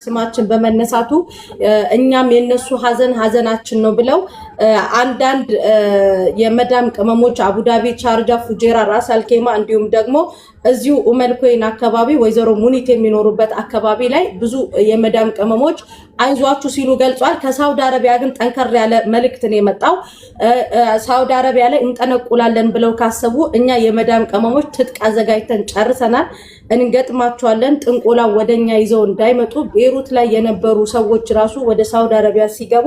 ስማችን በመነሳቱ እኛም የነሱ ሀዘናችን ነው ብለው አንዳንድ የመዳም ቅመሞች አቡዳቢ፣ ቻርጃ፣ ፉጄራ፣ ራስ አልኬማ እንዲሁም ደግሞ እዚሁ ኡመልኮይን አካባቢ ወይዘሮ ሙኒት የሚኖሩበት አካባቢ ላይ ብዙ የመዳም ቅመሞች አይዟችሁ ሲሉ ገልጿል። ከሳውዲ አረቢያ ግን ጠንከር ያለ መልእክት ነው የመጣው። ሳውዲ አረቢያ ላይ እንጠነቁላለን ብለው ካሰቡ እኛ የመዳም ቅመሞች ትጥቅ አዘጋጅተን ጨርሰናል፣ እንገጥማቸዋለን። ጥንቆላ ወደኛ ይዘው እንዳይመጡ ቤሩት ላይ የነበሩ ሰዎች ራሱ ወደ ሳውዲ አረቢያ ሲገቡ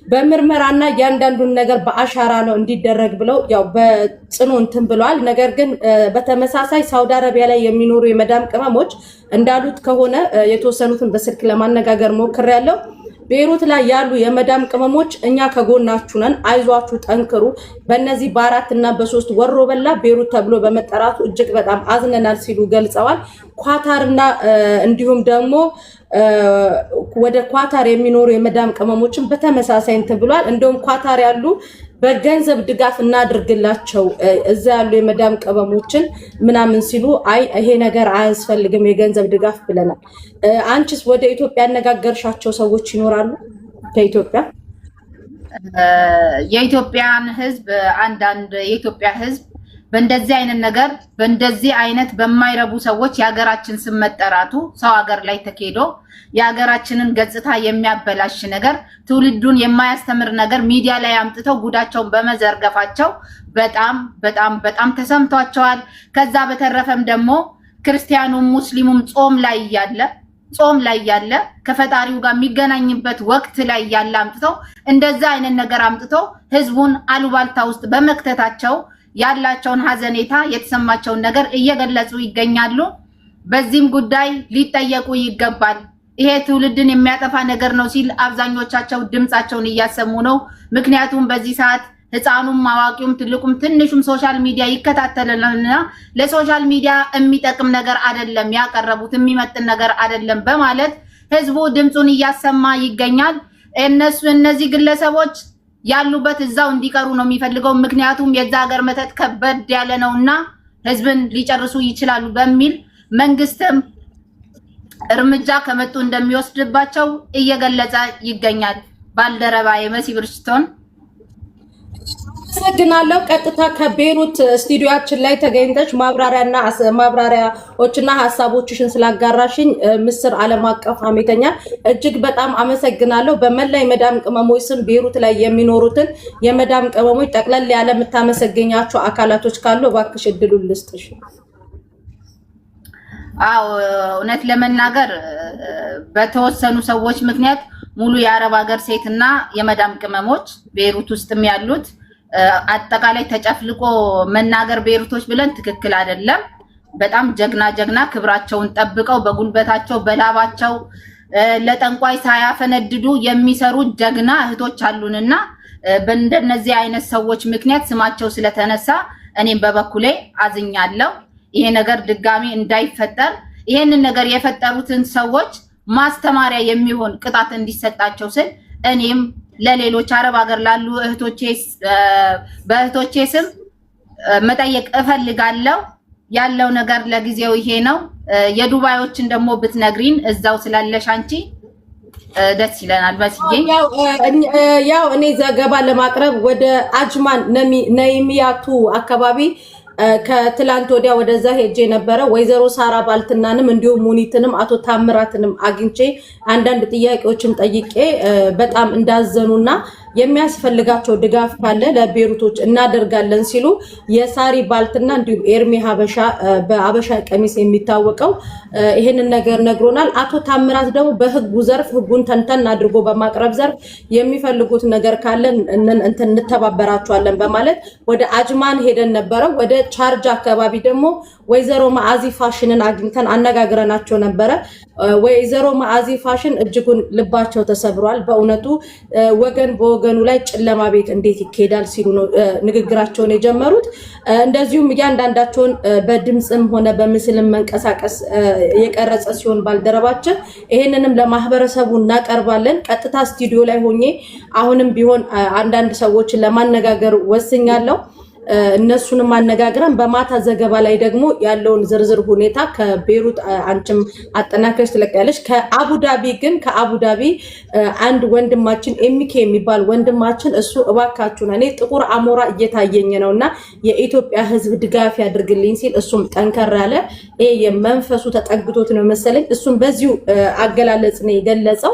በምርመራና ያንዳንዱን ነገር በአሻራ ነው እንዲደረግ ብለው ያው በጽኑ እንትን ብለዋል። ነገር ግን በተመሳሳይ ሳውዲ አረቢያ ላይ የሚኖሩ የመዳም ቅመሞች እንዳሉት ከሆነ የተወሰኑትን በስልክ ለማነጋገር ሞክሬያለሁ። ቤሩት ላይ ያሉ የመዳም ቅመሞች እኛ ከጎናችሁ ነን፣ አይዟችሁ፣ ጠንክሩ። በእነዚህ በአራት እና በሶስት ወሮ በላ ቤሩት ተብሎ በመጠራቱ እጅግ በጣም አዝነናል ሲሉ ገልጸዋል። ኳታርና እንዲሁም ደግሞ ወደ ኳታር የሚኖሩ የመዳም ቅመሞችን በተመሳሳይ እንትን ብሏል። እንደውም ኳታር ያሉ በገንዘብ ድጋፍ እናድርግላቸው እዛ ያሉ የመዳም ቅመሞችን ምናምን ሲሉ አይ ይሄ ነገር አያስፈልግም የገንዘብ ድጋፍ ብለናል። አንቺስ ወደ ኢትዮጵያ ያነጋገርሻቸው ሰዎች ይኖራሉ? ከኢትዮጵያ የኢትዮጵያን ህዝብ አንዳንድ የኢትዮጵያ ህዝብ በእንደዚህ አይነት ነገር በእንደዚህ አይነት በማይረቡ ሰዎች የሀገራችን ስም መጠራቱ ሰው ሀገር ላይ ተኬዶ የሀገራችንን ገጽታ የሚያበላሽ ነገር ትውልዱን የማያስተምር ነገር ሚዲያ ላይ አምጥተው ጉዳቸውን በመዘርገፋቸው በጣም በጣም በጣም ተሰምቷቸዋል። ከዛ በተረፈም ደግሞ ክርስቲያኑም ሙስሊሙም ጾም ላይ ያለ ከፈጣሪው ጋር የሚገናኝበት ወቅት ላይ ያለ አምጥተው እንደዛ አይነት ነገር አምጥተው ህዝቡን አሉባልታ ውስጥ በመክተታቸው ያላቸውን ሀዘኔታ የተሰማቸውን ነገር እየገለጹ ይገኛሉ። በዚህም ጉዳይ ሊጠየቁ ይገባል። ይሄ ትውልድን የሚያጠፋ ነገር ነው ሲል አብዛኞቻቸው ድምጻቸውን እያሰሙ ነው። ምክንያቱም በዚህ ሰዓት ህፃኑም አዋቂውም ትልቁም ትንሹም ሶሻል ሚዲያ ይከታተላልና ለሶሻል ሚዲያ የሚጠቅም ነገር አይደለም ያቀረቡት፣ የሚመጥን ነገር አይደለም በማለት ህዝቡ ድምጹን እያሰማ ይገኛል። እነዚህ ግለሰቦች ያሉበት እዛው እንዲቀሩ ነው የሚፈልገው። ምክንያቱም የዛ ሀገር መተት ከበድ ያለ ነውና ህዝብን ሊጨርሱ ይችላሉ በሚል መንግስትም እርምጃ ከመጡ እንደሚወስድባቸው እየገለጸ ይገኛል። ባልደረባ የመሲ ብርሽቶን አመሰግናለሁ። ቀጥታ ከቤሩት ስቱዲዮአችን ላይ ተገኝተሽ ማብራሪያዎችና ሀሳቦችሽን ስላጋራሽኝ ምስር ዓለም አቀፍ ሀሜተኛ እጅግ በጣም አመሰግናለሁ። በመላ የመዳም ቅመሞች ስም ቤሩት ላይ የሚኖሩትን የመዳም ቅመሞች ጠቅለል ያለ የምታመሰግኛቸው አካላቶች ካሉ እባክሽ እድሉን ልስጥሽ። አዎ እውነት ለመናገር በተወሰኑ ሰዎች ምክንያት ሙሉ የአረብ ሀገር ሴትና የመዳም ቅመሞች ቤሩት ውስጥም ያሉት አጠቃላይ ተጨፍልቆ መናገር ቤሩቶች ብለን ትክክል አይደለም። በጣም ጀግና ክብራቸውን ጠብቀው በጉልበታቸው በላባቸው ለጠንቋይ ሳያፈነድዱ የሚሰሩ ጀግና እህቶች አሉንና በእንደነዚህ አይነት ሰዎች ምክንያት ስማቸው ስለተነሳ እኔም በበኩሌ አዝኛለሁ። ይሄ ነገር ድጋሚ እንዳይፈጠር ይሄንን ነገር የፈጠሩትን ሰዎች ማስተማሪያ የሚሆን ቅጣት እንዲሰጣቸው ስል እኔም ለሌሎች አረብ ሀገር ላሉ በእህቶቼ ስም መጠየቅ እፈልጋለሁ። ያለው ነገር ለጊዜው ይሄ ነው። የዱባዮችን ደግሞ ብትነግሪን እዛው ስላለሽ አንቺ ደስ ይለናል። በስዬ ያው እኔ ዘገባ ለማቅረብ ወደ አጅማን ነይሚያቱ አካባቢ ከትላንት ወዲያ ወደዛ ሄጄ ነበረ። ወይዘሮ ሳራ ባልትናንም እንዲሁም ሙኒትንም አቶ ታምራትንም አግኝቼ አንዳንድ ጥያቄዎችን ጠይቄ በጣም እንዳዘኑና የሚያስፈልጋቸው ድጋፍ ካለ ለቤሩቶች እናደርጋለን ሲሉ የሳሪ ባልትና እንዲሁም ኤርሚ ሀበሻ በአበሻ ቀሚስ የሚታወቀው ይሄንን ነገር ነግሮናል። አቶ ታምራት ደግሞ በህጉ ዘርፍ ህጉን ተንተን አድርጎ በማቅረብ ዘርፍ የሚፈልጉት ነገር ካለ እንተባበራቸዋለን በማለት ወደ አጅማን ሄደን ነበረ። ወደ ቻርጅ አካባቢ ደግሞ ወይዘሮ ማአዚ ፋሽንን አግኝተን አነጋግረናቸው ነበረ። ወይዘሮ ማአዚ ፋሽን እጅጉን ልባቸው ተሰብሯል። በእውነቱ ወገን በወገኑ ላይ ጨለማ ቤት እንዴት ይካሄዳል ሲሉ ነው ንግግራቸውን የጀመሩት። እንደዚሁም እያንዳንዳቸውን በድምጽም ሆነ በምስልም መንቀሳቀስ የቀረጸ ሲሆን ባልደረባችን ይሄንንም ለማህበረሰቡ እናቀርባለን። ቀጥታ ስቱዲዮ ላይ ሆኜ አሁንም ቢሆን አንዳንድ ሰዎችን ለማነጋገር ወስኛለሁ። እነሱንም አነጋግረን በማታ ዘገባ ላይ ደግሞ ያለውን ዝርዝር ሁኔታ ከቤሩት አንቺም አጠናክረሽ ትለቃለሽ። ከአቡዳቢ ግን ከአቡዳቢ አንድ ወንድማችን ኤሚኬ የሚባል ወንድማችን እሱ እባካችሁን እኔ ጥቁር አሞራ እየታየኝ ነውና የኢትዮጵያ ሕዝብ ድጋፍ ያድርግልኝ ሲል እሱም ጠንከር ያለ የመንፈሱ ተጠግቶት ነው መሰለኝ እሱም በዚሁ አገላለጽ ነው የገለጸው።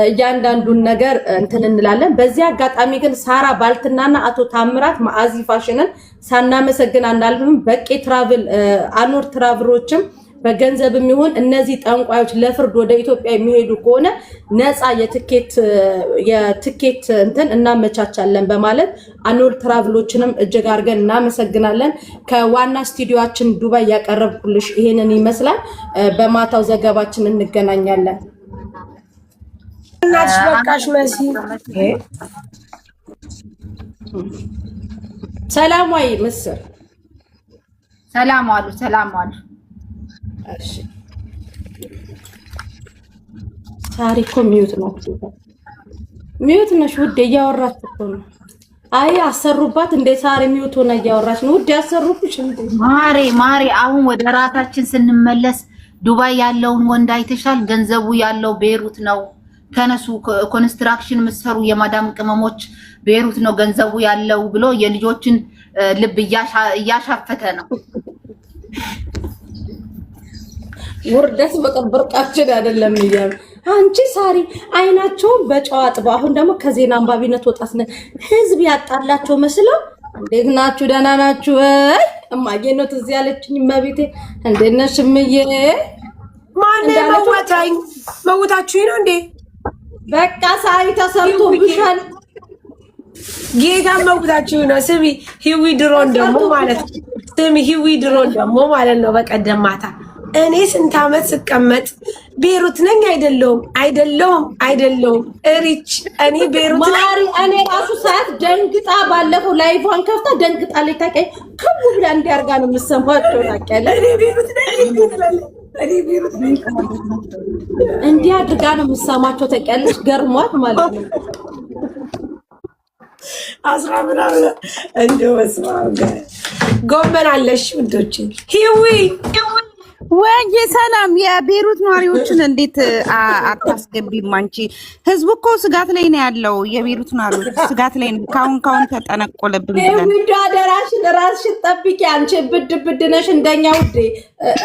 እያንዳንዱን ነገር እንትን እንላለን። በዚህ አጋጣሚ ግን ሳራ ባልትናና አቶ ታምራት ማአዚ ፋሽንን ሳናመሰግን አናልፍም። በቂ ትራቭል አኖር ትራቭሎችም በገንዘብ የሚሆን እነዚህ ጠንቋዮች ለፍርድ ወደ ኢትዮጵያ የሚሄዱ ከሆነ ነፃ የትኬት እንትን እናመቻቻለን በማለት አኖር ትራቭሎችንም እጅግ አድርገን እናመሰግናለን። ከዋና ስቱዲዮአችን ዱባይ ያቀረብኩልሽ ይሄንን ይመስላል። በማታው ዘገባችን እንገናኛለን። እናትሽ በቃሽ መሲ ሰላም ወይ ምስር ሰላም ዋሉ ሰላም ዋሉ። እሺ ታሪኮ ሚዩት ነው ሚዩት ነሽ ውዴ እያወራች እኮ ነው። አይ አሰሩባት እንደ ሳሪ ሚዩት ሆነ እያወራች ነው ውዴ አሰሩብሽ እንዴ ማሬ አሁን ወደ ራሳችን ስንመለስ ዱባይ ያለውን ወንድ አይተሻል። ገንዘቡ ያለው ቤሩት ነው። ከነሱ ኮንስትራክሽን መስሩ የማዳም ቅመሞች ቤሩት ነው ገንዘቡ ያለው ብሎ የልጆችን ልብ እያሻፈተ ነው። ውርደት በቀብርቃችን አይደለም ይያም አንቺ ሳሪ አይናቸውን በጨዋጥባ አሁን ደግሞ ከዜና አንባቢነት ወጣስነ ህዝብ ያጣላቸው መስለው እንዴት ናችሁ ደህና ናችሁ እማዬ ነው ትዝ ያለችኝ መቤቴ እንዴት ነሽ እምዬ ማን መውታችሁ ነው እንዴ በቃ ሳሪ ተሰርቶብሻል ጌታ መውታችሁ ነው ስሚ ሂዊ ድሮን ደግሞ ማለት ነው በቀደም ማታ እኔ ስንት ዓመት ስቀመጥ ቤሩት ነኝ አይደለሁም ሪች እኔ ቤሩት ማሪ እኔ ራሱ ሰዓት ደንግጣ ባለፈው ላይቫን ከፍታ ደንግጣ ላይ ታቀይ ከቡ ብላ እንዲያርጋ ነው የምሰማቸው ታቀለ እኔ ቤሩት እንዲህ አድርጋ ነው የምሰማቸው ታቀለሽ ገርሟት ማለት ነው አስራ ምናምን እንደው መስማት ጎመን አለሽ ውዶቼ ሂዊ ወንጌ ሰላም የቤሩት ነዋሪዎችን እንዴት አታስገቢም አንቺ? ህዝቡ እኮ ስጋት ላይ ነው ያለው። የቤሩት ነዋሪዎች ስጋት ላይ ነው። ካሁን ተጠነቆለብን ብለን አደራሽን ራስሽን ጠብቂ። አንቺ ብድ ነሽ እንደኛ ውዴ።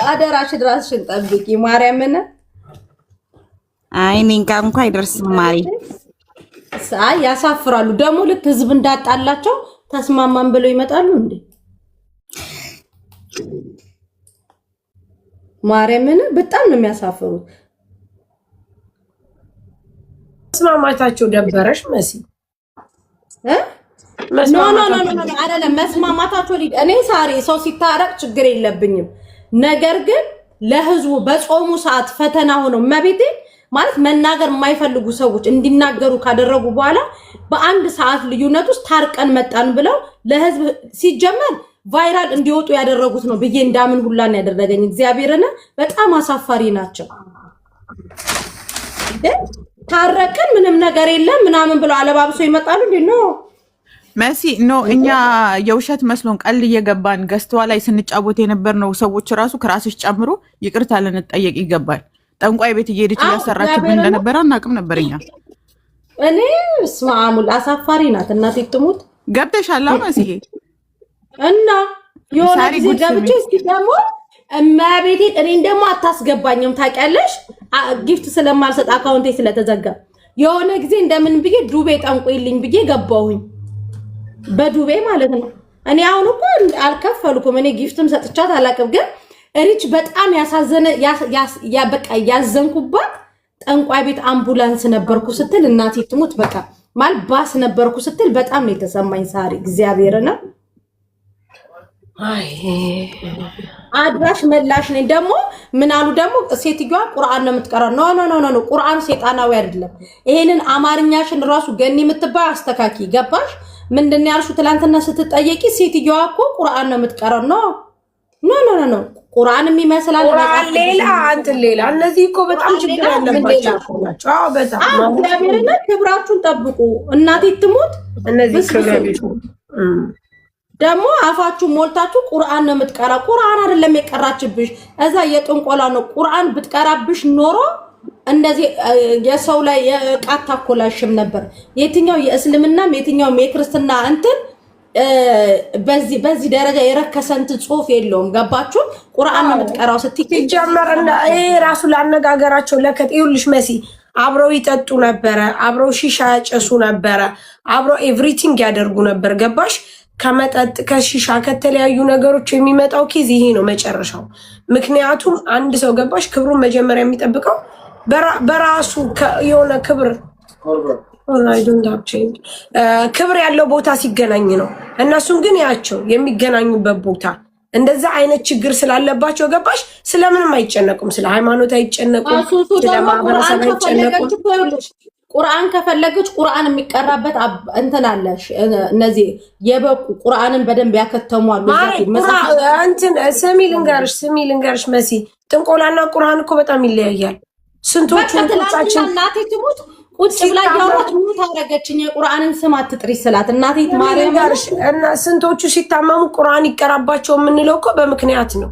አደራሽን ራስሽን ጠብቂ ማርያምን። አይ እኔን ጋር እንኳን አይደርስም ማሪ። ሳይ ያሳፍራሉ። ደግሞ ልክ ህዝብ እንዳጣላቸው ተስማማን ብለው ይመጣሉ እንዴ ማርያምን በጣም ነው የሚያሳፍሩት። መስማማታቸው ደበረሽ መሲ ኖ አይደለም መስማማታቸው እኔ ሳሪ ሰው ሲታረቅ ችግር የለብኝም። ነገር ግን ለህዝቡ በጾሙ ሰዓት ፈተና ሆነው መቤቴ ማለት መናገር የማይፈልጉ ሰዎች እንዲናገሩ ካደረጉ በኋላ በአንድ ሰዓት ልዩነት ውስጥ ታርቀን መጣን ብለው ለህዝብ ሲጀመር ቫይራል እንዲወጡ ያደረጉት ነው ብዬ እንዳምን ሁላን ያደረገኝ እግዚአብሔርና በጣም አሳፋሪ ናቸው። ታረቀን ምንም ነገር የለም ምናምን ብለው አለባብሶ ይመጣሉ እንዴ ነው መሲ ኖ እኛ የውሸት መስሎን ቀል እየገባን ገስተዋ ላይ ስንጫወት የነበርነው ሰዎች ራሱ ከራስሽ ጨምሮ ይቅርታ ልንጠየቅ ይገባል። ጠንቋይ ቤት እየሄደች እያሰራችብን እንደነበረ አናውቅም ነበርኛ። እኔ ስማሙል አሳፋሪ ናት እናቴ ትሙት ገብተሻላ መሲዬ እና የሆነ ጊዜ ገብቼ እስኪ ደግሞ እማቤቴ እኔን ደግሞ አታስገባኝም ታውቂያለሽ ጊፍት ስለማልሰጥ አካውንቴ ስለተዘጋ የሆነ ጊዜ እንደምን ብዬ ዱቤ ጠንቆይልኝ ብዬ ገባሁኝ በዱቤ ማለት ነው። እኔ አሁን እኮ አልከፈልኩም እኔ ጊፍትም ሰጥቻት አላውቅም። ግን ሪች በጣም ያሳዘነ በቃ ያዘንኩባት ጠንቋይ ቤት አምቡላንስ ነበርኩ ስትል እናቴ ትሙት በቃ ማለት ባስ ነበርኩ ስትል በጣም ነው የተሰማኝ ሳሪ እግዚአብሔርና አድራሽ መላሽ ነኝ። ደግሞ ምን አሉ ደግሞ ሴትዮዋ ቁርአን ነው የምትቀራው። ኖ ቁርአን ሴጣናዊ አይደለም። ይሄንን አማርኛሽን ራሱ ገኒ የምትባይ አስተካኪ ገባሽ? ምንድነው ያልሽው ትላንትና ስትጠየቂ ሴትዮዋ እኮ ቁርአን ነው የምትቀራው። ኖ ቁርአን የሚመስላል ሌላ አንተ ሌላ እነዚህ እኮ በጣም ችግር ያለባቸው ናቸው። አዎ በጣም እግዚአብሔርና ክብራችሁን ጠብቁ። እናቴ ትሙት እነዚህ ክብራችሁ ደግሞ አፋችሁ ሞልታችሁ ቁርአን ነው የምትቀራ። ቁርአን አይደለም የቀራችብሽ እዛ የጥንቆላ ነው። ቁርአን ብትቀራብሽ ኖሮ እንደዚህ የሰው ላይ የቃት ታኮላሽም ነበር። የትኛው የእስልምናም የትኛው የክርስትና እንትን በዚህ ደረጃ የረከሰንት ጽሁፍ የለውም። ገባችሁ? ቁርአን ነው የምትቀራው ስትይ ጀመረና ይሄ ራሱ ላነጋገራቸው ለከት ይኸውልሽ መሲ አብረው ይጠጡ ነበረ፣ አብረው ሺሻ ያጨሱ ነበረ፣ አብረው ኤቭሪቲንግ ያደርጉ ነበር። ገባሽ? ከመጠጥ ከሺሻ ከተለያዩ ነገሮች የሚመጣው ኬዝ ይሄ ነው መጨረሻው። ምክንያቱም አንድ ሰው ገባሽ ክብሩን መጀመሪያ የሚጠብቀው በራሱ የሆነ ክብር ያለው ቦታ ሲገናኝ ነው። እነሱም ግን ያቸው የሚገናኙበት ቦታ እንደዛ አይነት ችግር ስላለባቸው ገባሽ ስለምንም አይጨነቁም። ስለ ሃይማኖት አይጨነቁም፣ ስለ ማህበረሰብ አይጨነቁም። ቁርአን ከፈለገች ቁርአን የሚቀራበት እንትን አለሽ። እነዚህ የበቁ ቁርአንን በደንብ ያከተሙ አሉ። እንትን ስሚ ልንገርሽ መሲ ጥንቆላና ቁርአን እኮ በጣም ይለያያል። ስንቶቹ እንቶቻችን እናቴ ትሙት ቁጭ ብላ ያወራች ምን ታረጋችኝ? የቁርአንን ስም አትጥሪ ስላት እናቴ ማርያም እና ስንቶቹ ሲታመሙ ቁርአን ይቀራባቸው የምንለው እኮ በምክንያት ነው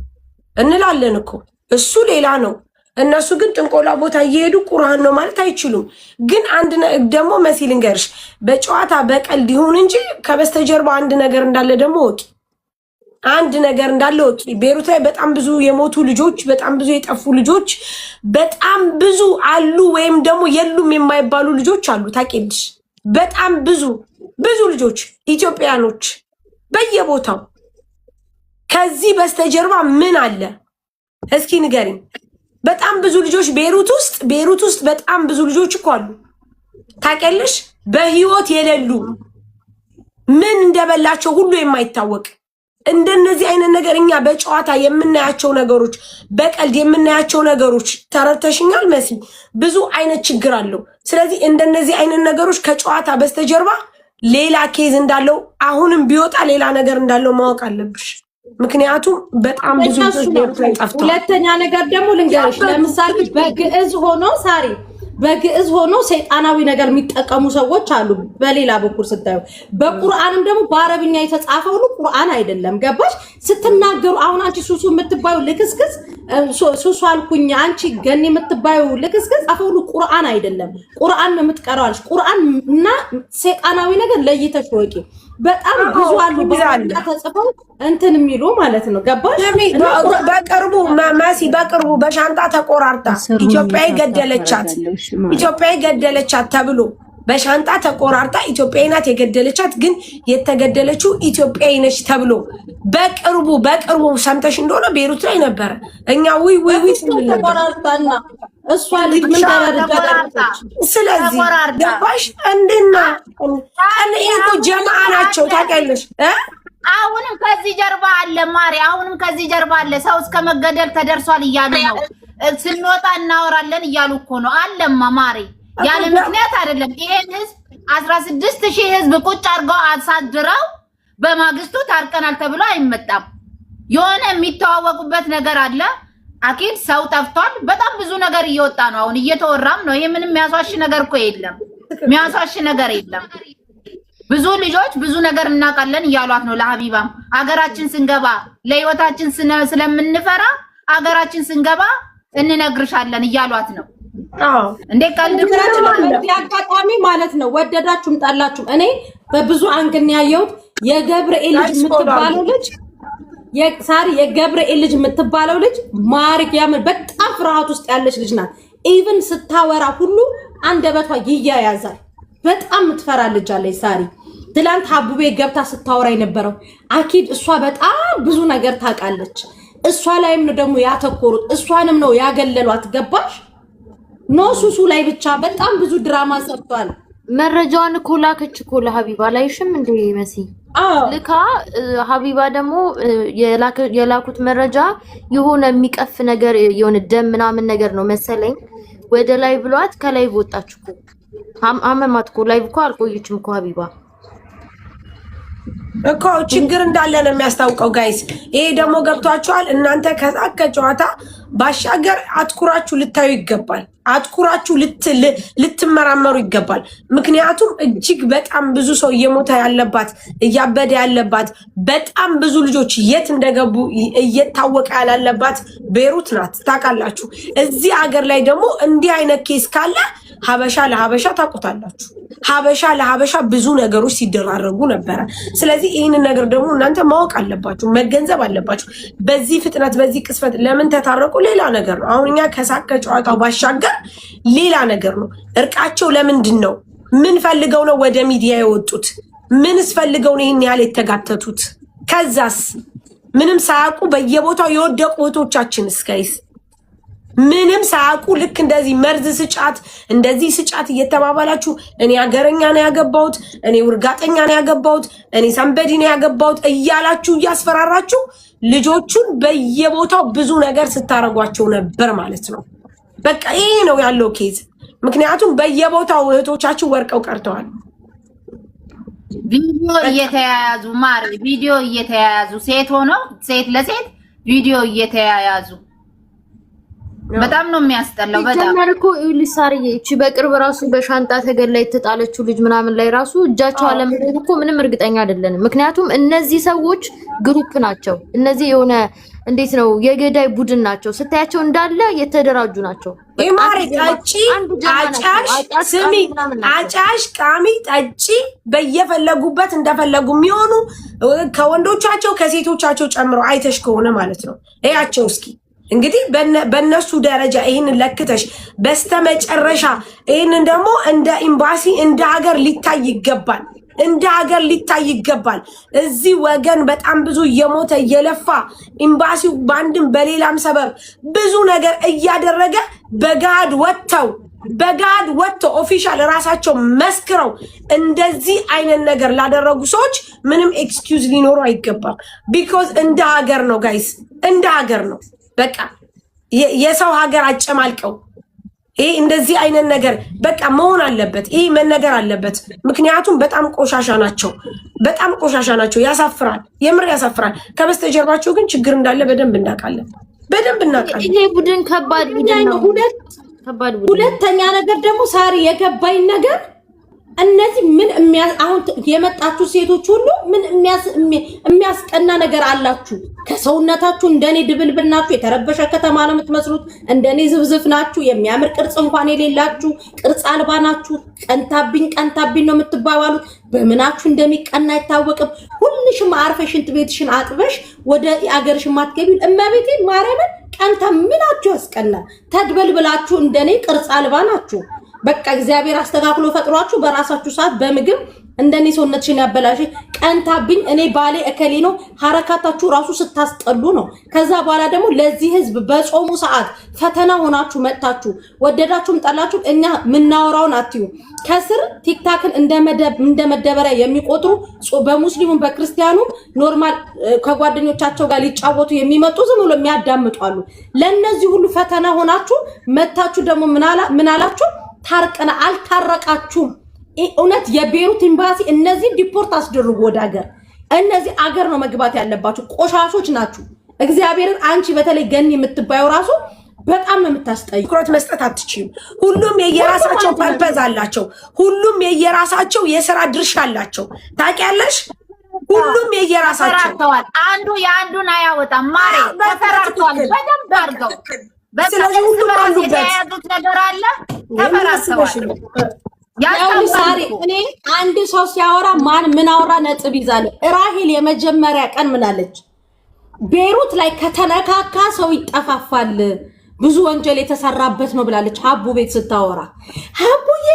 እንላለን እኮ። እሱ ሌላ ነው። እነሱ ግን ጥንቆላ ቦታ እየሄዱ ቁርአን ነው ማለት አይችሉም። ግን አንድ ደግሞ መሲ ልንገርሽ በጨዋታ በቀልድ ይሁን እንጂ ከበስተጀርባ አንድ ነገር እንዳለ ደግሞ ወቂ። አንድ ነገር እንዳለ ወቂ። ቤሩት ላይ በጣም ብዙ የሞቱ ልጆች፣ በጣም ብዙ የጠፉ ልጆች፣ በጣም ብዙ አሉ ወይም ደግሞ የሉም የማይባሉ ልጆች አሉ። ታውቂልሽ? በጣም ብዙ ልጆች ኢትዮጵያኖች በየቦታው። ከዚህ በስተጀርባ ምን አለ እስኪ ንገሪኝ። በጣም ብዙ ልጆች ቤሩት ውስጥ በጣም ብዙ ልጆች እኮ አሉ። ታውቂያለሽ? በህይወት የሌሉ ምን እንደበላቸው ሁሉ የማይታወቅ እንደነዚህ አይነት ነገር እኛ በጨዋታ የምናያቸው ነገሮች፣ በቀልድ የምናያቸው ነገሮች ተረተሽኛል መሲ ብዙ አይነት ችግር አለው። ስለዚህ እንደነዚህ አይነት ነገሮች ከጨዋታ በስተጀርባ ሌላ ኬዝ እንዳለው አሁንም ቢወጣ ሌላ ነገር እንዳለው ማወቅ አለብሽ። ምክንያቱም በጣም ብዙ ጠፍቷል። ሁለተኛ ነገር ደግሞ ልንገርሽ፣ ለምሳሌ በግዕዝ ሆኖ ሰይጣናዊ ነገር የሚጠቀሙ ሰዎች አሉ። በሌላ በኩል ስታዩ በቁርአንም ደግሞ በአረብኛ የተጻፈው ሁሉ ቁርአን አይደለም። ገባሽ? ስትናገሩ አሁን አንቺ ሱሱ የምትባዩ ልክስክስ ሱሱ አልኩኝ አንቺ ገኒ የምትባዩ ልክስክስ ጻፈው ሁሉ ቁርአን አይደለም። ቁርአን ነው የምትቀራዋልሽ። ቁርአን እና ሰይጣናዊ ነገር ለይተሽ ወቂ። በጣም ብዙ አሉ በአረብኛ ተጽፈው እንትን የሚሉ ማለት ነው። ገባሽ? በቅርቡ በሻንጣ ተቆራርጣ ኢትዮጵያዊ ገደለቻት ተብሎ በሻንጣ ተቆራርጣ ኢትዮጵያዊ ናት የገደለቻት፣ ግን የተገደለችው ኢትዮጵያዊ ነች ተብሎ በቅርቡ ሰምተሽ እንደሆነ ቤሩት ላይ ነበረ። እኛ ተቆራርጣና እሷ ልጅ ምን ተረዳዳለች። ስለዚህ ገባሽ? እንዴና እኮ ጀማዓ ናቸው ታውቂያለሽ። አሁንም ከዚህ ጀርባ አለ ማሪ፣ አሁንም ከዚህ ጀርባ አለ። ሰው እስከ መገደል ተደርሷል እያሉ ነው። ስንወጣ እናወራለን እያሉ እኮ ነው። አለማ ማሪ ያለ ምክንያት አይደለም። ይሄን ህዝብ 16000 ህዝብ ቁጭ አድርገው አሳድረው በማግስቱ ታርቀናል ተብሎ አይመጣም። የሆነ የሚተዋወቁበት ነገር አለ። አኪድ ሰው ጠፍቷል። በጣም ብዙ ነገር እየወጣ ነው። አሁን እየተወራም ነው። ይሄ ምንም የሚያስዋሽ ነገር እኮ የለም። የሚያስዋሽ ነገር የለም። ብዙ ልጆች ብዙ ነገር እናውቃለን እያሏት ነው። ለሀቢባም አገራችን ስንገባ ለህይወታችን ስለምንፈራ አገራችን ስንገባ እንነግርሻለን እያሏት ነው። እንዴ ቀልድ አጋጣሚ ማለት ነው። ወደዳችሁም ጣላችሁም እኔ በብዙ አንግን ያየሁት የገብርኤል ልጅ የምትባለው ልጅ የገብርኤል ልጅ የምትባለው ልጅ ማርያም በጣም ፍርሃት ውስጥ ያለች ልጅ ናት። ኢቭን ስታወራ ሁሉ አንደበቷ ይያያዛል። በጣም የምትፈራ ልጅ አለች ሳሪ። ትላንት ሀቡቤ ገብታ ስታወራ የነበረው አኪድ እሷ በጣም ብዙ ነገር ታውቃለች። እሷ ላይም ነው ደግሞ ያተኮሩት። እሷንም ነው ያገለሏት። ገባሽ? ኖ ሱሱ ላይ ብቻ በጣም ብዙ ድራማ ሰርቷል። መረጃዋን እኮ ላከች እኮ ለሀቢባ ላይሽም እንደ መሲ ልካ ሀቢባ ደግሞ የላኩት መረጃ የሆነ የሚቀፍ ነገር የሆነ ደም ምናምን ነገር ነው መሰለኝ ወደ ላይ ብሏት ከላይ ወጣች እኮ አመማት እኮ ላይ እኮ አልቆየችም እኮ ሀቢባ እኮ ችግር እንዳለ ነው የሚያስታውቀው ጋይስ። ይሄ ደግሞ ገብቷችኋል እናንተ ከጨዋታ ባሻገር አትኩራችሁ ልታዩ ይገባል። አትኩራችሁ ልትመራመሩ ይገባል። ምክንያቱም እጅግ በጣም ብዙ ሰው እየሞተ ያለባት እያበደ ያለባት በጣም ብዙ ልጆች የት እንደገቡ እየታወቀ ያላለባት ቤሩት ናት። ታውቃላችሁ። እዚህ ሀገር ላይ ደግሞ እንዲህ አይነት ኬስ ካለ ሀበሻ ለሀበሻ ታውቁታላችሁ። ሀበሻ ለሀበሻ ብዙ ነገሮች ሲደራረጉ ነበረ። ስለዚህ ይህንን ነገር ደግሞ እናንተ ማወቅ አለባችሁ፣ መገንዘብ አለባችሁ። በዚህ ፍጥነት በዚህ ቅስፈት ለምን ተታረቁ ሌላ ነገር ነው። አሁን እኛ ከሳቅ ከጨዋታው ባሻገር ሌላ ነገር ነው። እርቃቸው ለምንድን ነው? ምን ፈልገው ነው ወደ ሚዲያ የወጡት? ምንስ ፈልገው ነው ይህን ያህል የተጋተቱት? ከዛስ ምንም ሳያውቁ በየቦታው የወደቁ እህቶቻችን እስከይስ ምንም ሳያውቁ ልክ እንደዚህ መርዝ ስጫት እንደዚህ ስጫት እየተባባላችሁ እኔ አገረኛ ነው ያገባሁት፣ እኔ ውርጋጠኛ ነው ያገባሁት፣ እኔ ሰንበዲ ነው ያገባሁት እያላችሁ እያስፈራራችሁ ልጆቹን በየቦታው ብዙ ነገር ስታረጓቸው ነበር ማለት ነው። በቃ ይሄ ነው ያለው ኬዝ። ምክንያቱም በየቦታው እህቶቻችሁ ወርቀው ቀርተዋል። ቪዲዮ እየተያያዙ ማር ቪዲዮ እየተያያዙ ሴት ሆነው ሴት ለሴት ቪዲዮ እየተያያዙ በጣም ነው የሚያስጠላው። በጣም ጀመርኩ ኢሊሳሪ እቺ በቅርብ ራሱ በሻንጣ ተገላ የተጣለችው ልጅ ምናምን ላይ ራሱ እጃቸው አለመኖር እኮ ምንም እርግጠኛ አይደለንም። ምክንያቱም እነዚህ ሰዎች ግሩፕ ናቸው። እነዚህ የሆነ እንዴት ነው የገዳይ ቡድን ናቸው። ስታያቸው እንዳለ የተደራጁ ናቸው። ኢማሪ ጠጪ አጫሽ ስሚ አጫሽ ቃሚ ጠጪ በየፈለጉበት እንደፈለጉ የሚሆኑ ከወንዶቻቸው ከሴቶቻቸው ጨምሮ አይተሽ ከሆነ ማለት ነው። እያቸው እስኪ እንግዲህ በእነሱ ደረጃ ይህንን ለክተሽ በስተመጨረሻ ይህንን ደግሞ እንደ ኤምባሲ እንደ ሀገር ሊታይ ይገባል። እንደ ሀገር ሊታይ ይገባል። እዚህ ወገን በጣም ብዙ እየሞተ እየለፋ ኤምባሲው በአንድም በሌላም ሰበብ ብዙ ነገር እያደረገ በጋድ ወጥተው ኦፊሻል ራሳቸው መስክረው እንደዚህ አይነት ነገር ላደረጉ ሰዎች ምንም ኤክስኪውዝ ሊኖሩ አይገባም። ቢኮዝ እንደ ሀገር ነው ጋይስ፣ እንደ ሀገር ነው። በቃ የሰው ሀገር አጨማልቀው ይሄ እንደዚህ አይነት ነገር በቃ መሆን አለበት። ይሄ መነገር አለበት። ምክንያቱም በጣም ቆሻሻ ናቸው፣ በጣም ቆሻሻ ናቸው። ያሳፍራል፣ የምር ያሳፍራል። ከበስተጀርባቸው ግን ችግር እንዳለ በደንብ እናውቃለን። ይሄ ቡድን ከባድ ቡድን ነው። ሁለተኛ ነገር ደግሞ ሳሪ የገባኝ ነገር እነዚህ ምን አሁን የመጣችሁ ሴቶች ሁሉ ምን የሚያስቀና ነገር አላችሁ? ከሰውነታችሁ እንደኔ ድብልብል ናችሁ። የተረበሸ ከተማ ነው የምትመስሉት። እንደኔ ዝብዝፍ ናችሁ። የሚያምር ቅርጽ እንኳን የሌላችሁ ቅርጽ አልባ ናችሁ። ቀንታብኝ ነው የምትባባሉት። በምናችሁ እንደሚቀና አይታወቅም። ሁልሽም አርፈሽ ሽንት ቤትሽን አጥበሽ ወደ አገርሽ ማትገቢ እመቤቴ ማርያምን ቀንታ ምናችሁ ያስቀናል? ተድበልብላችሁ እንደኔ ቅርጽ አልባ ናችሁ። በቃ እግዚአብሔር አስተካክሎ ፈጥሯችሁ በራሳችሁ ሰዓት በምግብ እንደኔ ሰውነትሽን ያበላሽ ቀንታብኝ እኔ ባሌ እከሌ ነው ሐረካታችሁ ራሱ ስታስጠሉ ነው። ከዛ በኋላ ደግሞ ለዚህ ህዝብ በጾሙ ሰዓት ፈተና ሆናችሁ መጣችሁ። ወደዳችሁም ጠላችሁ እኛ ምናወራውን አትዩ። ከስር ቲክታክን እንደ መደበሪያ የሚቆጥሩ በሙስሊሙም በክርስቲያኑም ኖርማል ከጓደኞቻቸው ጋር ሊጫወቱ የሚመጡ ዝም ብሎ የሚያዳምጡ አሉ። ለነዚህ ሁሉ ፈተና ሆናችሁ መጣችሁ። ደግሞ ምን አላችሁ? ታርቀና አልታረቃችሁም። እውነት የቤሩት ኤምባሲ እነዚህ ዲፖርት አስደርጉ ወደ ሀገር። እነዚህ አገር ነው መግባት ያለባችሁ። ቆሻሾች ናችሁ። እግዚአብሔርን አንቺ በተለይ ገኒ የምትባየው ራሱ በጣም ነው የምታስጠይ። ትኩረት መስጠት አትችይም። ሁሉም የየራሳቸው ፐርፐዝ አላቸው። ሁሉም የየራሳቸው የሥራ ድርሻ አላቸው። ታውቂያለሽ? ሁሉም የየራሳቸው አንዱ የአንዱን አያወጣም። ማሬ ተፈራርቷል በደንብ አድርገው። ስለዚህ ሁሉም የተያያዙት ነገር አለ። ተፈራርተዋል። ሳሪ እኔ አንድ ሰው ሲያወራ ምን አወራ ነጥብ ይዛለ። ራሄል የመጀመሪያ ቀን ምን አለች? ቤሩት ላይ ከተነካካ ሰው ይጠፋፋል፣ ብዙ ወንጀል የተሰራበት ነው ብላለች። ሀቡ ቤት ስታወራ ሀቡዬ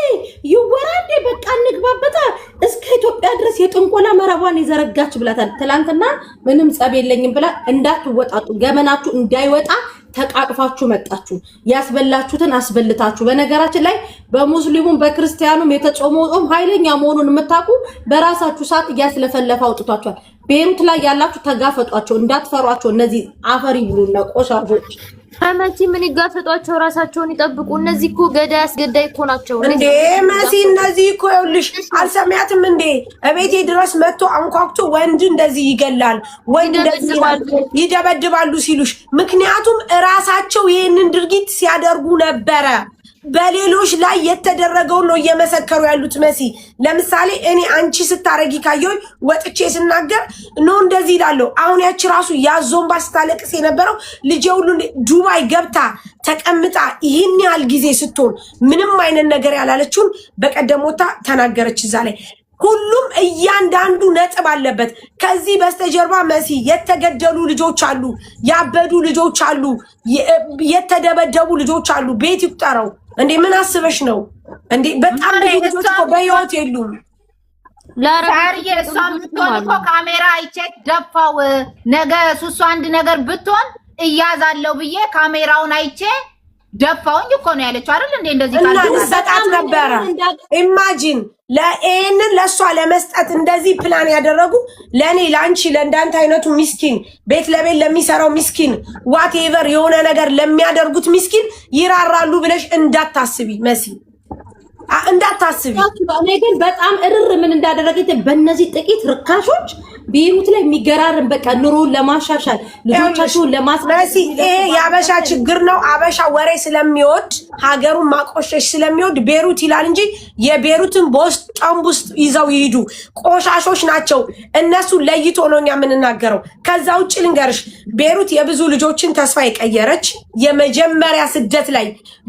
ይወራዴ በቃ እንግባበታ እስከ ኢትዮጵያ ድረስ የጥንቆላ መረቧን የዘረጋች ብላታል። ትላንትና ምንም ጸብ የለኝም ብላ እንዳትወጣጡ ገመናችሁ እንዳይወጣ ተቃቅፋችሁ መጣችሁ። ያስበላችሁትን አስበልታችሁ። በነገራችን ላይ በሙስሊሙም በክርስቲያኑም የተጾመው ጾም ኃይለኛ መሆኑን የምታውቁ በራሳችሁ ሰዓት እያስለፈለፈ አውጥቷቸዋል። ቤሩት ላይ ያላችሁ ተጋፈጧቸው፣ እንዳትፈሯቸው። እነዚህ አፈሪ ብሉና ቆሻሾች ከመሲ ምን ይጋፈጧቸው? ራሳቸውን ይጠብቁ። እነዚህ እኮ ገዳይ አስገዳይ እኮ ናቸው እንዴ መሲ። እነዚህ እኮ ይኸውልሽ አልሰሚያትም እንዴ? እቤቴ ድረስ መጥቶ አንኳኩቶ ወንድ እንደዚህ ይገላል፣ ወንድ እንደዚህ ይደበድባሉ ሲሉሽ፣ ምክንያቱም እራሳቸው ይህንን ድርጊት ሲያደርጉ ነበረ። በሌሎች ላይ የተደረገውን ነው እየመሰከሩ ያሉት መሲ። ለምሳሌ እኔ አንቺ ስታረጊ ካየሁኝ ወጥቼ ስናገር ነው እንደዚህ ይላለሁ። አሁን ያቺ ራሱ ያዞንባ ስታለቅስ የነበረው ልጄ ሁሉ ዱባይ ገብታ ተቀምጣ ይህን ያህል ጊዜ ስትሆን ምንም አይነት ነገር ያላለችውን በቀደም ወታ ተናገረች እዛ ላይ። ሁሉም እያንዳንዱ ነጥብ አለበት። ከዚህ በስተጀርባ መሲ የተገደሉ ልጆች አሉ፣ ያበዱ ልጆች አሉ፣ የተደበደቡ ልጆች አሉ። ቤት ይቁጠረው እንዴ! ምን አስበሽ ነው እንዴ? በጣም ልጆች እኮ በህይወት የሉም። ዛሬ እሷን ብትሆን እኮ ካሜራ አይቼ ደፋው። ነገ ሱሱ አንድ ነገር ብትሆን እያዛለው ብዬ ካሜራውን አይቼ ደፋውኝ እኮ ነው ያለችው አይደል እንዴ? እንደዚህ ካልሰጣት ነበረ። ኢማጂን ለእኔን ለሷ ለመስጠት እንደዚህ ፕላን ያደረጉ ለኔ ላንቺ ለእንዳንተ አይነቱ ምስኪን ቤት ለቤት ለሚሰራው ምስኪን ዋትኤቨር የሆነ ነገር ለሚያደርጉት ምስኪን ይራራሉ ብለሽ እንዳታስቢ መሲ፣ እንዳታስቢ። እኔ ግን በጣም እርር ምን እንዳደረገች በእነዚህ ጥቂት ርካሾች ቤሩት ላይ የሚገራርም በቃ ኑሮን ለማሻሻል ልጆቻቸውን ለማስመሲ። ይሄ የአበሻ ችግር ነው። አበሻ ወሬ ስለሚወድ ሀገሩን ማቆሸሽ ስለሚወድ ቤሩት ይላል እንጂ የቤሩትን በውስጥ ጫምብ ውስጥ ይዘው ይሄዱ ቆሻሾች ናቸው። እነሱ ለይቶ ነው እኛ የምንናገረው። ከዛ ውጭ ልንገርሽ፣ ቤሩት የብዙ ልጆችን ተስፋ የቀየረች የመጀመሪያ ስደት ላይ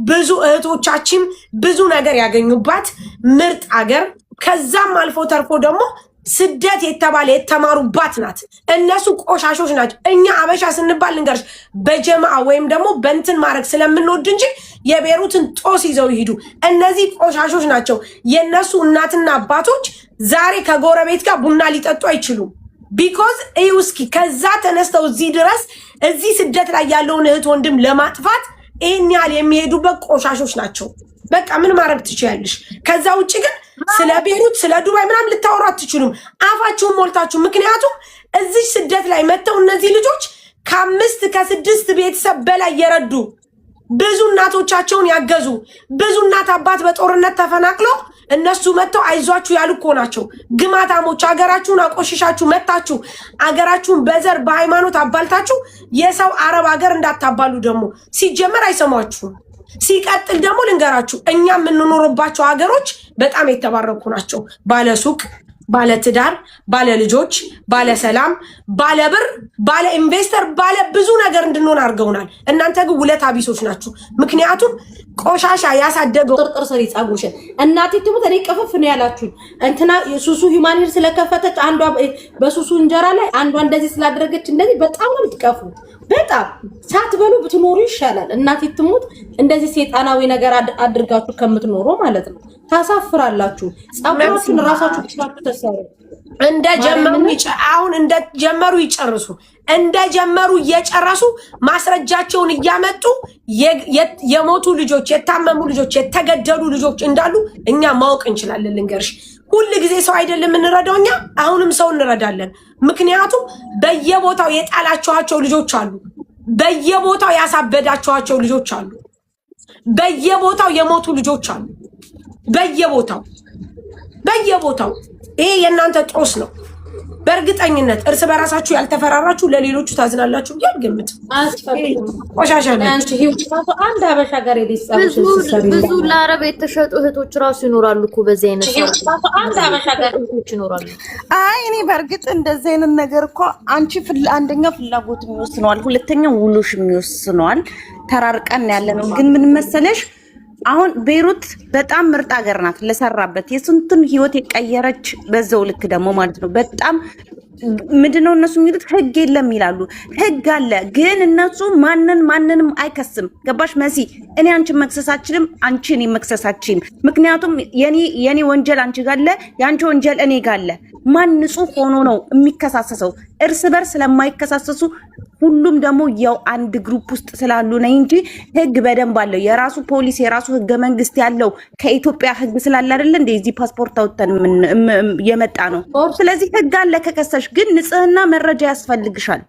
ብዙ እህቶቻችን ብዙ ነገር ያገኙባት ምርጥ አገር፣ ከዛም አልፎ ተርፎ ደግሞ ስደት የተባለ የተማሩባት ናት። እነሱ ቆሻሾች ናቸው። እኛ አበሻ ስንባል ልንገርሽ በጀማዓ ወይም ደግሞ በእንትን ማድረግ ስለምንወድ እንጂ የቤሩትን ጦስ ይዘው ይሄዱ። እነዚህ ቆሻሾች ናቸው። የነሱ እናትና አባቶች ዛሬ ከጎረቤት ጋር ቡና ሊጠጡ አይችሉም። ቢኮዝ እስኪ ከዛ ተነስተው እዚህ ድረስ እዚህ ስደት ላይ ያለውን እህት ወንድም ለማጥፋት ይህን ያህል የሚሄዱበት ቆሻሾች ናቸው። በቃ ምን ማድረግ ትችያለሽ? ከዛ ውጭ ግን ስለ ቤሩት ስለ ዱባይ ምናምን ልታወሩ አትችሉም፣ አፋችሁን ሞልታችሁ። ምክንያቱም እዚህ ስደት ላይ መጥተው እነዚህ ልጆች ከ5 ከ6 ቤተሰብ በላይ የረዱ ብዙ እናቶቻቸውን ያገዙ ብዙ እናት አባት በጦርነት ተፈናቅለው እነሱ መጥተው አይዟችሁ ያሉ እኮ ናቸው። ግማታሞች ሀገራችሁን አቆሽሻችሁ መጣችሁ ሀገራችሁን በዘር በሃይማኖት አባልታችሁ የሰው አረብ ሀገር እንዳታባሉ ደግሞ ሲጀመር አይሰማችሁም። ሲቀጥል ደግሞ ልንገራችሁ እኛ የምንኖርባቸው ሀገሮች በጣም የተባረኩ ናቸው። ባለ ሱቅ፣ ባለ ትዳር፣ ባለ ልጆች፣ ባለ ሰላም፣ ባለ ብር፣ ባለ ኢንቨስተር፣ ባለ ብዙ ነገር እንድንሆን አድርገውናል። እናንተ ግን ውለታ ቢሶች ናችሁ። ምክንያቱም ቆሻሻ ያሳደገው ጥርጥር ሰሪ ጻጉሽን እናቴ ትሙት እኔ ቅፍፍ ነው ያላችሁኝ። እንትና ሱሱ ሂማን ሄር ስለከፈተች አንዷ በሱሱ እንጀራ ላይ አንዷ እንደዚህ ስላደረገች እንደዚህ በጣም ነው የምትቀፉት። በጣም ሳትበሉ ብትኖሩ ይሻላል። እናቴ ትሙት እንደዚህ ሴጣናዊ ነገር አድርጋችሁ ከምትኖሩ ማለት ነው። ታሳፍራላችሁ። ጻጉራችሁን ራሳችሁ ተሰሩ። አሁን እንደጀመሩ ይጨርሱ። እንደጀመሩ እየጨረሱ ማስረጃቸውን እያመጡ የሞቱ ልጆች፣ የታመሙ ልጆች፣ የተገደሉ ልጆች እንዳሉ እኛ ማወቅ እንችላለን። ልንገርሽ ሁል ጊዜ ሰው አይደለም እንረዳው እኛ አሁንም ሰው እንረዳለን። ምክንያቱም በየቦታው የጣላችኋቸው ልጆች አሉ፣ በየቦታው ያሳበዳችኋቸው ልጆች አሉ፣ በየቦታው የሞቱ ልጆች አሉ፣ በየቦታው ይሄ የእናንተ ጦስ ነው። በእርግጠኝነት እርስ በራሳችሁ ያልተፈራራችሁ ለሌሎቹ ታዝናላችሁ። ያልገምት ቆሻሻ አንድ አበሻ ጋር ብዙ ለአረብ የተሸጡ እህቶች ራሱ ይኖራሉ እኮ በዚህ አይነት አንድ አበሻ ጋር እህቶች ይኖራሉ። አይ እኔ በእርግጥ እንደዚህ አይነት ነገር እኮ አንቺ አንደኛ ፍላጎት የሚወስነዋል፣ ሁለተኛ ውሎሽ የሚወስነዋል። ተራርቀን ያለ ነው። ግን ምን መሰለሽ አሁን ቤሩት በጣም ምርጥ ሀገር ናት። ለሰራበት የስንቱን ህይወት የቀየረች በዛው ልክ ደግሞ ማለት ነው። በጣም ምንድነው እነሱ የሚሉት ህግ የለም ይላሉ። ህግ አለ፣ ግን እነሱ ማንንም አይከስም። ገባሽ መሲ? እኔ አንቺን መክሰሳችንም አንቺ እኔ መክሰሳችንም። ምክንያቱም የኔ ወንጀል አንቺ ጋር አለ፣ የአንቺ ወንጀል እኔ ጋር አለ። ማን ንጹህ ሆኖ ነው የሚከሳሰሰው? እርስ በርስ ስለማይከሳሰሱ ሁሉም ደግሞ ያው አንድ ግሩፕ ውስጥ ስላሉ ነው እንጂ ህግ በደንብ አለው። የራሱ ፖሊስ የራሱ ህገ መንግስት ያለው ከኢትዮጵያ ህግ ስላለ አይደል እንደ እዚህ ፓስፖርት አውጥተን የመጣ ነው። ስለዚህ ህግ አለ። ከከሰሽ ግን ንጽህና መረጃ ያስፈልግሻል።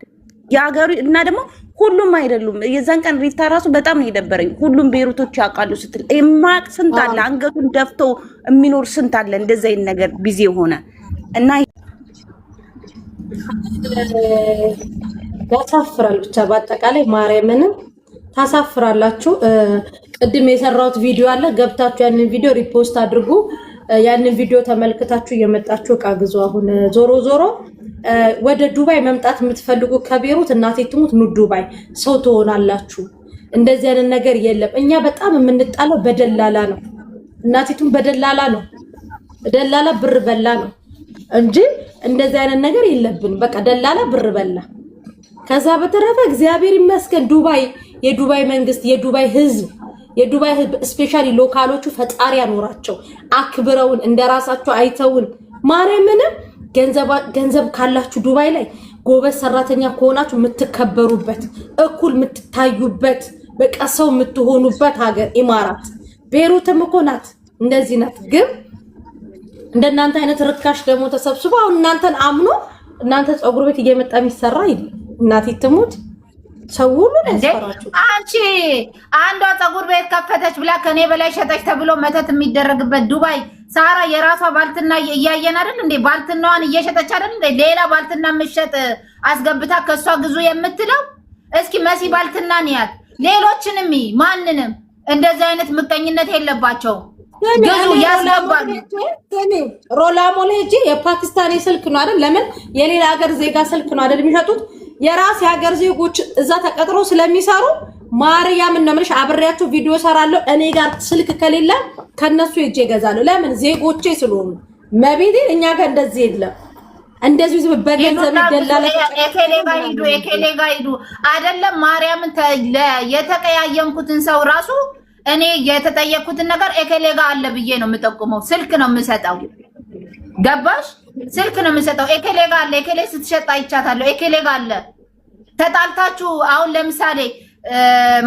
የሀገሩ እና ደግሞ ሁሉም አይደሉም። የዛን ቀን ሪታ ራሱ በጣም ነው የደበረኝ። ሁሉም ቤሩቶች ያውቃሉ ስትል የማያውቅ ስንት አለ፣ አንገቱን ደፍቶ የሚኖር ስንት አለ። እንደዚህ አይነት ነገር ቢዚ የሆነ እና ያሳፍራል። ብቻ በአጠቃላይ ማርያምንም ታሳፍራላችሁ። ቅድም የሰራሁት ቪዲዮ አለ፣ ገብታችሁ ያንን ቪዲዮ ሪፖስት አድርጉ። ያንን ቪዲዮ ተመልክታችሁ እየመጣችሁ እቃ ግዙ። አሁን ዞሮ ዞሮ ወደ ዱባይ መምጣት የምትፈልጉ ከቤሩት እናቴ ትሙት ኑ ዱባይ ሰው ትሆናላችሁ። እንደዚህ አይነት ነገር የለም። እኛ በጣም የምንጣለው በደላላ ነው። እናቴ ትሙት በደላላ ነው። ደላላ ብር በላ ነው እንጂ እንደዚህ አይነት ነገር የለብን። በቃ ደላላ ብር በላ። ከዛ በተረፈ እግዚአብሔር ይመስገን ዱባይ፣ የዱባይ መንግስት፣ የዱባይ ህዝብ ስፔሻሊ ሎካሎቹ ፈጣሪ ያኖራቸው አክብረውን እንደራሳቸው አይተውን ማርያምንም ገንዘብ ካላችሁ ዱባይ ላይ ጎበዝ ሰራተኛ ከሆናችሁ የምትከበሩበት እኩል የምትታዩበት በቃ ሰው የምትሆኑበት ሀገር ኢማራት። ቤሩትም እኮ ናት እንደዚህ ናት። ግን እንደናንተ አይነት ርካሽ ደግሞ ተሰብስቦ አሁን እናንተን አምኖ እናንተ ፀጉር ቤት እየመጣ የሚሰራ አይደል? እናቴ ትሙት ሰው ሁሉ ያስፈራችሁ። አንቺ አንዷ ፀጉር ቤት ከፈተች ብላ ከኔ በላይ ሸጠች ተብሎ መተት የሚደረግበት ዱባይ ሳራ የራሷ ባልትና እያየን አይደል እንዴ? ባልትናዋን እየሸጠች አይደል እንዴ? ሌላ ባልትና ምሸጥ አስገብታ ከሷ ግዙ የምትለው እስኪ መሲ ባልትናን ያት ሌሎችንም ማንንም እንደዚህ አይነት ምቀኝነት የለባቸው። ግዙ ያስገባሉ። ሮላሞሌ እጂ የፓኪስታኒ ስልክ ነው አይደል? ለምን የሌላ ሀገር ዜጋ ስልክ ነው አይደል የሚሸጡት? የራስ የሀገር ዜጎች እዛ ተቀጥሮ ስለሚሰሩ ማርያም እና ምንሽ አብሬያቸው ቪዲዮ ሰራለሁ። እኔ ጋር ስልክ ከሌለ ከነሱ ሄጄ እገዛለሁ። ለምን ዜጎቼ ስለሆኑ። መቤቴን እኛ ጋር እንደዚህ የለም። እንደዚህ ዝም በገንዘብ ይደላል። ኤኬሌ ጋር ሂዱ አይደለም ማርያምን የተቀያየምኩትን ሰው ራሱ እኔ የተጠየቅኩትን ነገር ኤኬሌ ጋር አለ ብዬ ነው የምጠቁመው። ስልክ ነው የምሰጠው። ገባሽ? ስልክ ነው የምሰጠው። ኤኬሌ ጋር አለ። ኤኬሌ ስትሸጥ አይቻታለሁ። ኤኬሌ ጋር አለ። ተጣልታችሁ አሁን ለምሳሌ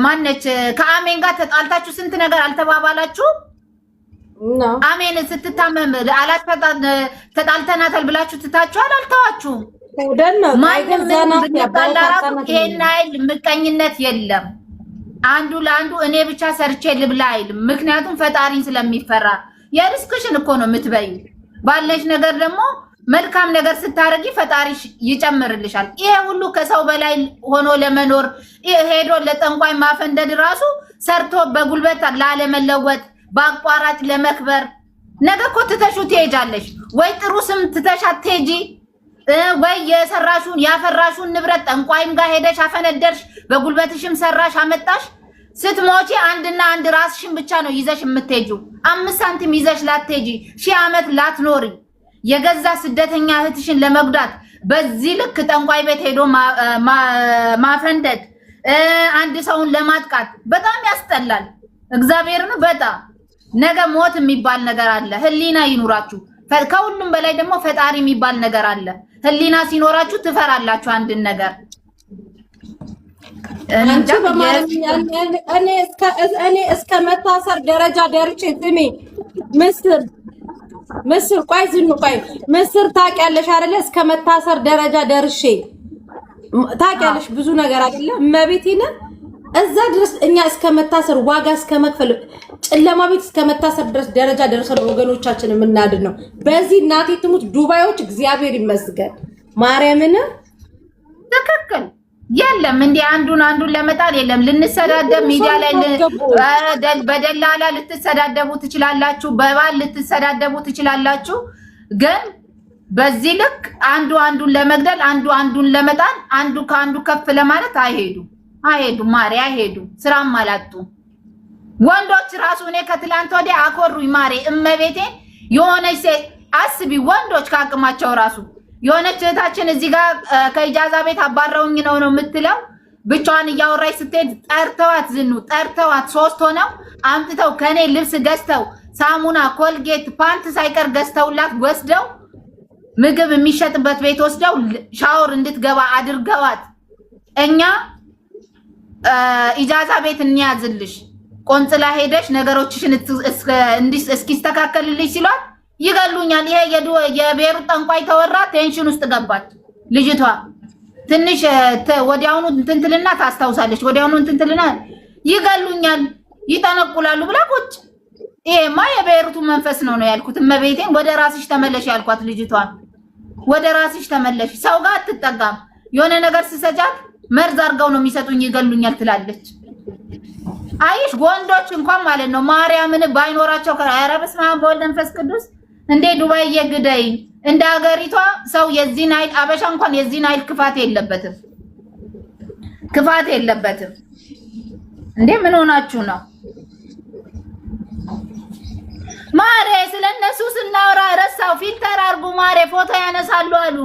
ማነች ከአሜን ጋር ተጣልታችሁ ስንት ነገር አልተባባላችሁ? አሜን ስትታመም ተጣልተናታል ብላችሁ ትታችኋል? አልተዋችሁም። ይሄን አይል ምቀኝነት የለም። አንዱ ለአንዱ እኔ ብቻ ሰርቼ ልብላ አይልም። ምክንያቱም ፈጣሪን ስለሚፈራ የሪስክሽን እኮ ነው የምትበዩ። ባለሽ ነገር ደግሞ መልካም ነገር ስታረጊ ፈጣሪሽ ይጨምርልሻል። ይሄ ሁሉ ከሰው በላይ ሆኖ ለመኖር ሄዶ ለጠንቋይ ማፈንደድ ራሱ ሰርቶ በጉልበት ላለመለወጥ በአቋራጭ ለመክበር ነገ እኮ ትተሹ ትሄጃለሽ። ወይ ጥሩ ስም ትተሽ አትሄጂ፣ ወይ የሰራሹን ያፈራሹን ንብረት ጠንቋይም ጋር ሄደሽ አፈነደርሽ፣ በጉልበትሽም ሰራሽ አመጣሽ። ስትሞቺ አንድና አንድ ራስሽን ብቻ ነው ይዘሽ የምትሄጂው። 5 ሳንቲም ይዘሽ ላትሄጂ፣ 1000 ዓመት ላትኖሪ። የገዛ ስደተኛ እህትሽን ለመጉዳት በዚህ ልክ ጠንቋይ ቤት ሄዶ ማፈንደድ፣ አንድ ሰውን ለማጥቃት በጣም ያስጠላል። እግዚአብሔርን በጣም ነገ ሞት የሚባል ነገር አለ። ህሊና ይኑራችሁ። ከሁሉም በላይ ደግሞ ፈጣሪ የሚባል ነገር አለ። ህሊና ሲኖራችሁ ትፈራላችሁ አንድን ነገር። እኔ እስከ መታሰር ደረጃ ደርሼ ስሜ ምስር ቆይ ዝኑ ቆይ ምስር ታውቂያለሽ አይደለ? እስከ መታሰር ደረጃ ደርሼ ታውቂያለሽ ብዙ ነገር አይደለ? እመቤቴን እዛ ድረስ እኛ እስከ መታሰር ዋጋ እስከ መክፈል ጨለማ ቤት እስከ መታሰር ድረስ ደረጃ ደርሰን ወገኖቻችን የምናድን ነው። በዚህ እናቴ ትሙት ዱባዮች እግዚአብሔር ይመስገን ማርያምን ትክክል የለም እንዴ አንዱን ለመጣል የለም። ልንሰዳደብ ሚዲያ ላይ በደላላ ልትሰዳደቡ ትችላላችሁ፣ በባል ልትሰዳደቡ ትችላላችሁ። ግን በዚህ ልክ አንዱን ለመግደል አንዱን ለመጣል አንዱ ከአንዱ ከፍ ለማለት አይሄዱም ማሪ አይሄዱም። ስራም አላጡ ወንዶች ራሱ እኔ ከትላንት ወዲያ አኮሩኝ ማሪ እመቤቴ። የሆነች ሴት አስቢ ወንዶች ካቅማቸው ራሱ የሆነች እህታችን እዚህ ጋር ከኢጃዛ ቤት አባረውኝ ነው የምትለው። ብቻዋን እያወራች ስትሄድ ጠርተዋት 3 ሆነው አምጥተው ከኔ ልብስ ገዝተው ሳሙና፣ ኮልጌት፣ ፓንት ሳይቀር ገዝተውላት ወስደው ምግብ የሚሸጥበት ቤት ወስደው ሻወር እንድትገባ አድርገዋት እኛ ኢጃዛ ቤት እንያዝልሽ ቆንጽላ ሄደሽ ነገሮችሽን እስኪስተካከልልሽ ሲሏት ይገሉኛል። ይሄ የቤሩት ጠንቋይ ተወራ ቴንሽን ውስጥ ገባች ልጅቷ። ትንሽ ወዲያውኑ እንትንትልና ታስታውሳለች። ወዲያውኑ እንትንትልና ይገሉኛል፣ ይጠነቁላሉ ብላ ቁጭ። ይሄማ የቤሩቱ መንፈስ ነው ያልኩት። እመቤቴን ወደ ራስሽ ተመለሽ ያልኳት ልጅቷን ወደ ራስሽ ተመለሽ። ሰው ጋር አትጠጋም። የሆነ ነገር ሲሰጃት መርዝ አድርገው ነው የሚሰጡኝ ይገሉኛል ትላለች። አይሽ ወንዶች እንኳን ማለት ነው ማርያምን ባይኖራቸው ኧረ በስመ አብ ወወልድ ወመንፈስ ቅዱስ እንደ ዱባይ የግደይ እንደ ሀገሪቷ ሰው የዚህን አይል አበሻ እንኳን የዚህን አይል ክፋት የለበትም። እንዴ ምን ሆናችሁ ነው? ማሬ ስለነሱ ስናወራ ረሳው። ፊልተር አርጉ ማሬ ፎቶ ያነሳሉ አሉ።